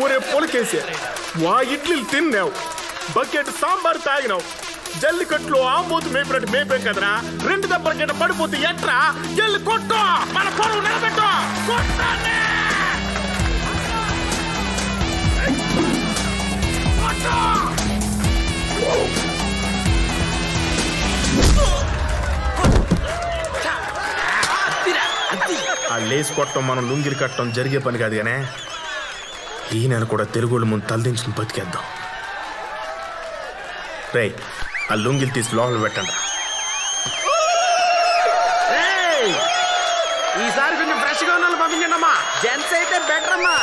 ఒరే పొలకేసే, వా ఇడ్లీలు తిన్నావు, బకెట్ సాంబార్ తాగినావు, జల్లికట్లో ఆంబోతు మేపినట్టు మేపాం కదరా. 2 దెబ్బల కింద పడిపోతే ఎట్రా? జల్లి కొట్టు, మన పొలం నిలబెట్టు. ఆ లేసి కొట్టడం మనం లుంగిలు కట్టడం జరిగే పని కాదు కానీ ఈయన కూడా తెలుగుళ్ళ ముందు తలదించుకుని బతికేద్దాం. రే, ఆ లుంగిలు తీసి లోపల పెట్టండి. ఈసారి కొంచెం ఫ్రెష్గా ఉన్న పంపించండి అమ్మా. జెంట్స్ అయితే బెటర్ అమ్మా.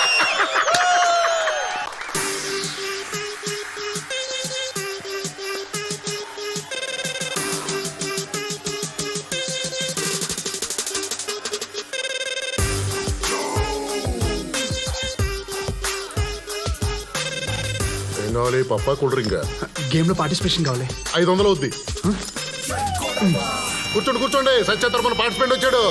కావాలి పప్పా కూల్ డ్రింక్ గేమ్ లో పార్టిసిపేషన్ కావాలి. 500 అవుద్ది. కూర్చోండి కూర్చోండి. సత్య తరపున పార్టిసిపెంట్ వచ్చాడు.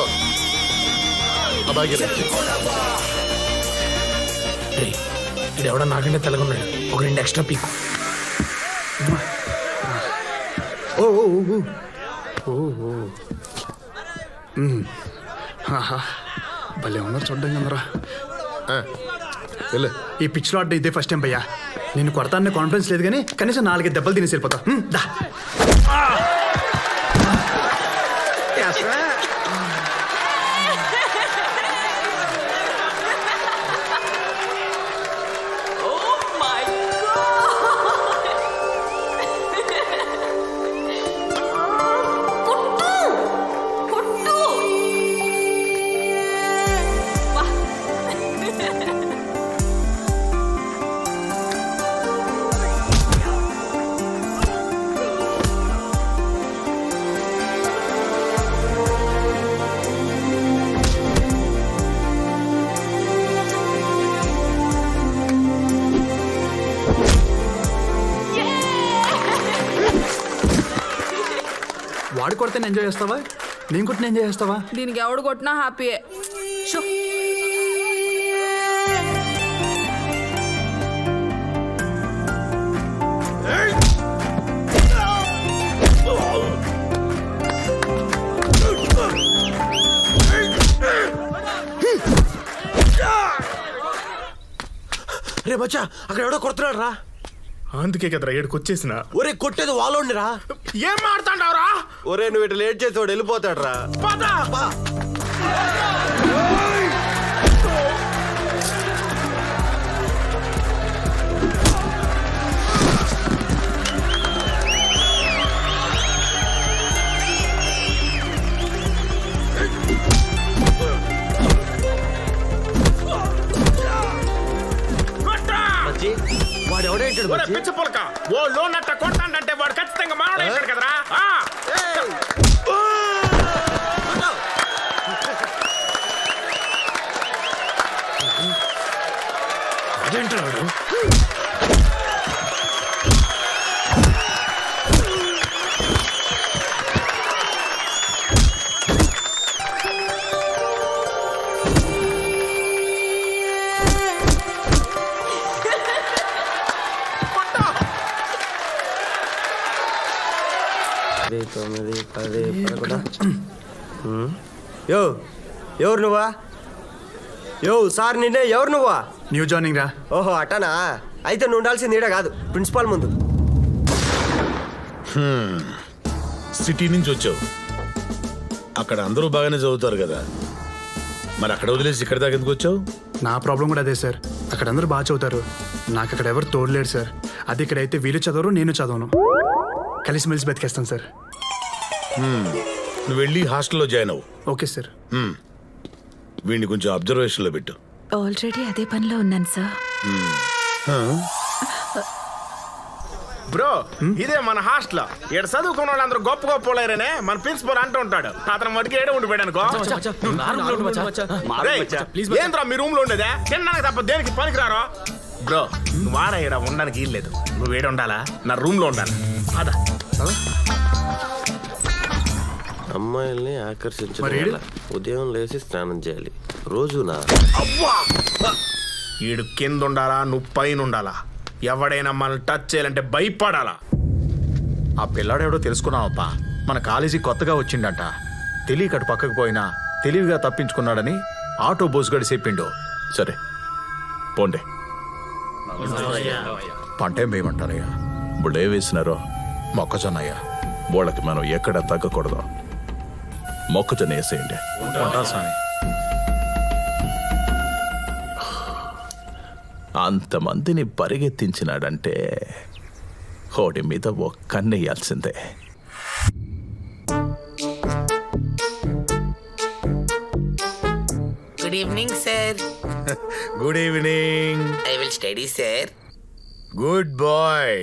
ఇది ఎవడో నాకంటే తెలగొన్నాడు. ఒక 2 ఎక్స్ట్రా పీక్. భలే ఉన్నారు చూడ్డం అందరా. ఈ పిచ్ లో ఆడ్డ ఇదే ఫస్ట్ టైం భయ్యా. నేను కొడతానే కాన్ఫిడెన్స్ లేదు కానీ కనీసం 4 దెబ్బలు తినేసి వెళ్ళిపోతా. వాడు కొడితే ఎంజాయ్ చేస్తావా, నేను కొట్టిన ఎంజాయ్ చేస్తావా? దీనికి ఎవడు కొట్టినా హ్యాపీయే. రే బచ్చా, అక్కడ ఎవడో కొడుతున్నాడు రా. అందుకే కదరా ఏడుకొచ్చేసిన. ఒరే కొట్టేది వాళ్ళోండి రా. ఏం మాడుతాండావురా? ఒరే నువ్వు ఇట్లా లేట్ చేసి వాడు వెళ్ళిపోతాడు రా. వాడు ఎవడేంటాడు పిచ్చ పొలక. ఓ లోన్ అట్ట కొడతాండంటే వాడు ఖచ్చితంగా మాట్లాడాడు కదరా. అదేంటాడు? ఎవరు నువ్వా? సార్ నిన్నే. ఎవరు నువ్వా? న్యూ జాయినింగ్ రా. ఓహో అట్టనా. అయితే నువ్వు ఉండాల్సింది ఈడ కాదు, ప్రిన్సిపాల్ ముందు. సిటీ నుంచి వచ్చావు, అక్కడ అందరూ బాగానే చదువుతారు కదా, మరి అక్కడ వదిలేసి ఇక్కడ దాకా ఎందుకు వచ్చావు? నా ప్రాబ్లం కూడా అదే సార్. అక్కడ అందరూ బాగా చదువుతారు, నాకు అక్కడ ఎవరు తోడలేరు సార్. అది ఇక్కడైతే వీళ్ళు చదవరు, నేను చదవను. కలిసిమెలిసి బతికేస్తాను సార్. నువ్వు వెళ్ళి హాస్టల్లో జాయిన్ అవ్వు. Okay sir. వీడిని కొంచెం అబ్జర్వేషన్లో పెట్టు. ఆల్రెడీ అదే పనిలో ఉన్నాను సార్. బ్రో ఇదే మన హాస్టల్ ఇక్కడ చదువుకున్న వాళ్ళందరూ గొప్ప గొప్ప వాళ్ళనే మన ప్రిన్సిపల్ అంటూ ఉంటాడు. అతను మటుకు ఏడే ఉండిపోయాడు అనుకో. రేయ్, ఏంద్రా మీ రూమ్ లో ఉండేదా? తినడానికి తప్ప దేనికి పనికిరారో. బ్రో నువ్వు ఆడ ఈడ ఉండడానికి వీల్లేదు. నువ్వు ఏడ ఉండాలా? నా రూమ్ లో ఉండాలి. అదా అమ్మాయిల్ని మరి ఆకర్షించడం ఏడు? వల్ల ఉదయం లేచి స్నానం చేయాలి రోజునా. అవ్వా ఈడు కింద ఉండాలా, నువ్వు పైన ఉండాలా. ఎవడైనా మనల్ని టచ్ చేయాలంటే భయపడాలా. ఆ పిల్లాడెవడో తెలుసుకున్నావప్పా. మన కాలేజీ కొత్తగా వచ్చిండంట. తెలియక అటు పక్కకు పోయినా తెలివిగా తప్పించుకున్నాడని ఆటో బోసుగడి చెప్పిండు. సరే పోండే. పంటేం వేయమంటారయ్యా? ఇప్పుడు ఏ వేసినారో మొక్కజొన్నయ్యా. వాళ్ళకి మనం ఎక్కడ తగ్గకూడదు. మొక్కజొన్న వేసేయండి. ఉంటా స్వామి. అంతమందిని పరిగెత్తించినాడంటే హోడి మీద ఒక్కన్నేయాల్సిందే. Good evening, sir. Good evening. I will study, sir. Good boy.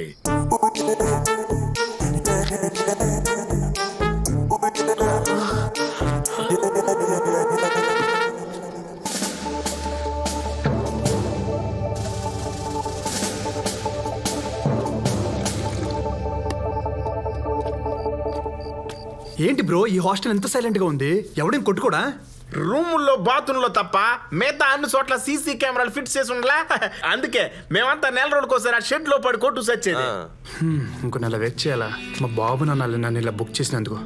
ఏంటి బ్రో ఈ హాస్టల్ ఎంత సైలెంట్ గా ఉంది? ఎవడేం కొట్టుకోడా? రూముల్లో బాత్రూంలో తప్ప మిగతా అన్ని చోట్ల సీసీ కెమెరాలు ఫిట్ చేసి ఉండలా. అందుకే మేమంతా నెల రోజులకోసారి ఆ షెడ్ లో పడి కొట్టు సచ్చేది. ఇంకో నెల వెయిట్ చేయాలా? మా బాబు నన్ను ఇలా బుక్ చేసినందుకు.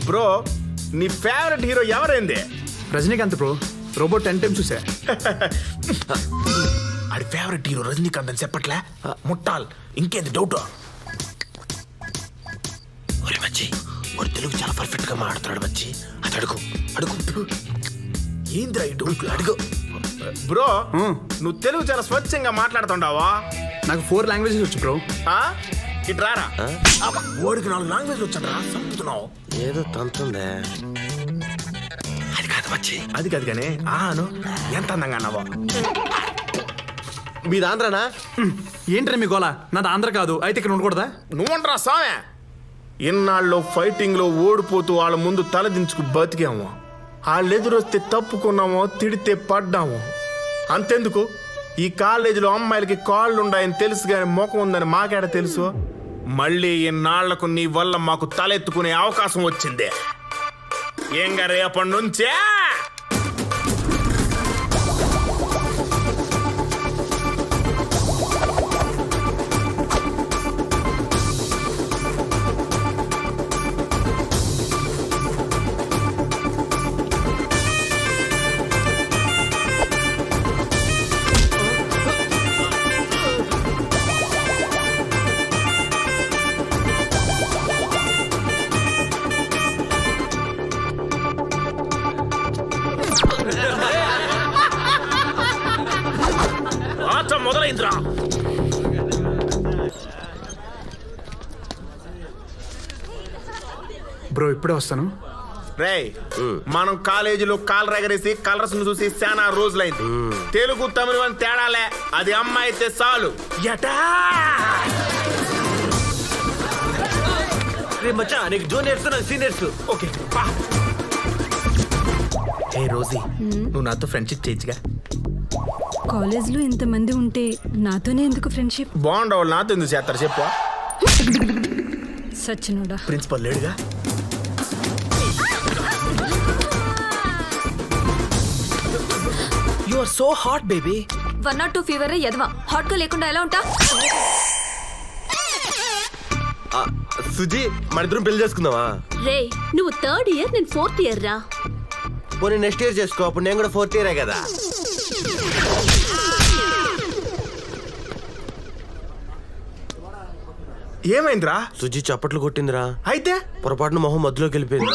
బ్రో నీ ఫేవరెట్ హీరో ఎవరైంది? రజనీకాంత్ బ్రో. రోబోట్ 10 times చూసా. ఆడి ఫేవరెట్ హీరో రజనీకాంత్ అని చెప్పట్లే. ముట్టాల్ ఇంకేంది డౌట్? ఒరే మచ్చి వాడు తెలుగు చాలా పర్ఫెక్ట్ గా మాట్లాడుతున్నాడు మచ్చి. అది అడుగు అడుగు. ఏంద్రా ఈ డౌట్లు? అడుగు బ్రో. నువ్వు తెలుగు చాలా స్వచ్ఛంగా మాట్లాడుతుండావా? నాకు 4 languages వచ్చు బ్రో. ఇటు రారా. ఓడికి 4 లాంగ్వేజ్ వచ్చారా? చంపుతున్నావు. ఏదో తంతుందే. అది కాదు మచ్చి. అది కాదు కానీ ఆను ఎంత అందంగా అన్నావా? మీది ఆంధ్రానా? ఏంట్రా మీ గోలా? నాది ఆంధ్ర కాదు. అయితే ఇక్కడ ఉండకూడదా? నువ్వుండ్రా సామె. ఇన్నాళ్ళు ఫైటింగ్ లో ఓడిపోతూ వాళ్ళ ముందు తలదించుకు బతికాము. వాళ్ళు ఎదురొస్తే తప్పుకున్నామో, తిడితే పడ్డాము. అంతెందుకు ఈ కాలేజీలో అమ్మాయిలకి కాళ్ళు ఉన్నాయని తెలుసు కానీ ముఖం ఉందని మాకేడ తెలుసు. మళ్ళీ ఇన్నాళ్లకు నీ వల్ల మాకు తలెత్తుకునే అవకాశం వచ్చింది. ఏంగా రేపటి నుంచే మొదలైందిరా. బ్రో ఇప్పుడే వస్తాను. రేయ్ మనం కాలేజీలో కాలు ఎగరేసి కలర్స్ ను చూసి చాలా రోజులైంది. తెలుగు తమిళ అని తేడాలే. అది అమ్మాయి అయితే చాలు. మచ్చా నీకు జూనియర్స్ నాకు సీనియర్స్. ఓకే ఏ రోజీ నువ్వు నాతో ఫ్రెండ్షిప్ చేయొచ్చుగా. కాలేజ్లో ఇంతమంది ఉంటే నాతోనే ఎందుకు ఫ్రెండ్షిప్? బాగుండవు వాళ్ళు నాతో ఎందుకు చేస్తారు చెప్పు. సచ్చినోడా. ప్రిన్సిపల్ లేడుగా. You are so hot, baby. 102 fever ఎదవా. హాట్ గా లేకుండా ఎలా ఉంటా? సుజీ మన ఇద్దరం పెళ్లి చేసుకుందామా? రే నువ్వు 3rd ఇయర్, నేను 4th ఇయర్ రా. పోనీ నెక్స్ట్ ఇయర్ చేసుకో. అప్పుడు నేను కూడా 4th ఇయరే కదా. ఏమైందిరా? సుజీ చప్పట్లు కొట్టిందిరా. అయితే పొరపాటున మొహం మధ్యలోకి వెళ్ళిపోయింది.